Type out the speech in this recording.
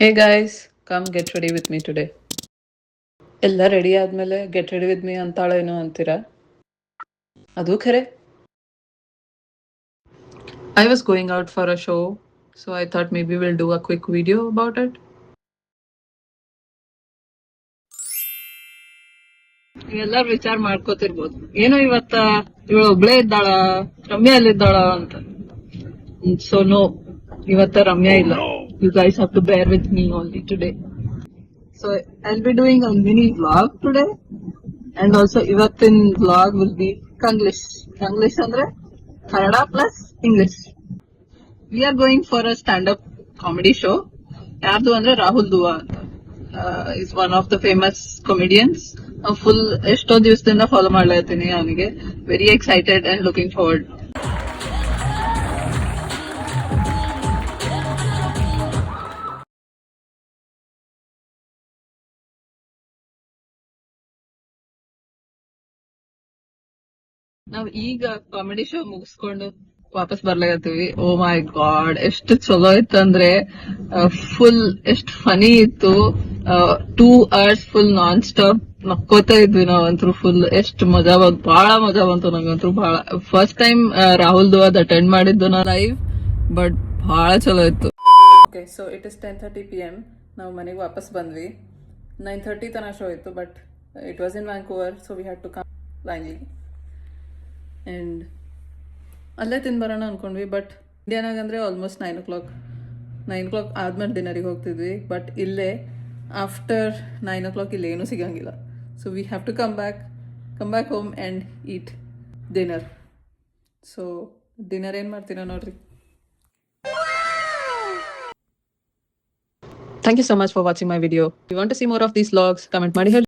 Hey guys, come get ready with me today. ಎಲ್ಲ ready ಆದ್ಮೇಲೆ get ready with me ಅಂತಾಳೇನು ಅಂತೀರಾ? ಅದು ಖರೆ. I was going out for a show, so I thought maybe we'll do a quick video about it. ಎಲ್ಲಾರು ವಿಚಾರ ಮಾಡ್ಕೋತಿರ್ಬೋದು, ಏನೋ ಇವತ್ತ ಇವಳು ಒಬ್ಳೇ ಇದ್ದಾಳ, ರಮ್ಯಾ ಎಲ್ಲಿದ್ದಾಳ ಅಂತ. ಸೊ ನೋ, ಇವತ್ತ ರಮ್ಯಾ ಇಲ್ಲ. You guys have to bear with me only today. So I'll be doing a mini vlog today, and also ಇವತ್ತಿನ vlog will be Kanglish. Kanglish ಅಂದ್ರೆ Kannada plus English. We are going for a stand-up comedy show. ಯಾರ್ದು ಅಂದ್ರೆ ರಾಹುಲ್ ದುವಾ ಅಂತ. Is one of the famous comedians. Full ಎಷ್ಟೋ ದಿವಸದಿಂದ follow ಮಾಡ್ಲಾತೀನಿ ಅವನಿಗೆ. Very excited and looking forward. ನಾವ್ ಈಗ ಕಾಮಿಡಿ ಶೋ ಮುಗಿಸ್ಕೊಂಡು ವಾಪಸ್ ಬರ್ಲಾಗತ್ತೀವಿ. ಓ ಮೈ ಗಾಡ್, ಎಷ್ಟು ಚಲೋ ಇತ್ತಂದ್ರೆ ಫುಲ್ ಎಷ್ಟು ಫನಿ ಇತ್ತು. 2 hours ಫುಲ್ ನಾನ್ ಸ್ಟಾಪ್ ನಕ್ಕೋತಾ ಇದ್ವಿ ನಾವಂತೂ. ಫುಲ್ ಎಷ್ಟು ಮಜಾ ಬಂತು, ಬಹಳ ಮಜಾ ಬಂತು ನಂಗಂತೂ. ಬಹಳ ಫಸ್ಟ್ ಟೈಮ್ ರಾಹುಲ್ ದುವಾದ್ ಅಟೆಂಡ್ ಮಾಡಿದ್ದು ನಾ ಲೈವ್, ಬಟ್ ಬಹಳ ಚಲೋ ಇತ್ತು. Okay, so it is 10:30 PM. ನಾವು ಮನೆಗೆ ವಾಪಸ್ ಬಂದ್ವಿ. 9:30 ತನಕ ಶೋ ಇತ್ತು, but it was in Vancouver, so we had to come ಲೈನ್ಲಿ. ಆ್ಯಂಡ್ ಅಲ್ಲೇ ತಿಂದು ಬರೋಣ ಅಂದ್ಕೊಂಡ್ವಿ, ಬಟ್ ಇಂಡಿಯಾನಾಗ ಅಂದರೆ ಆಲ್ಮೋಸ್ಟ್ 9 o'clock ಆದ್ಮೇಲೆ ಡಿನ್ನರಿಗೆ ಹೋಗ್ತಿದ್ವಿ. ಬಟ್ ಇಲ್ಲೇ ಆಫ್ಟರ್ 9 o'clock ಇಲ್ಲೇನೂ ಸಿಗಂಗಿಲ್ಲ. So we have to come back home and eat dinner. So dinner ಏನು ಮಾಡ್ತೀರಾ ನೋಡ್ರಿ. Thank you so much for watching my video. If you want to see more of these vlogs, comment ಮಾಡಿ ಹೇಳಿ.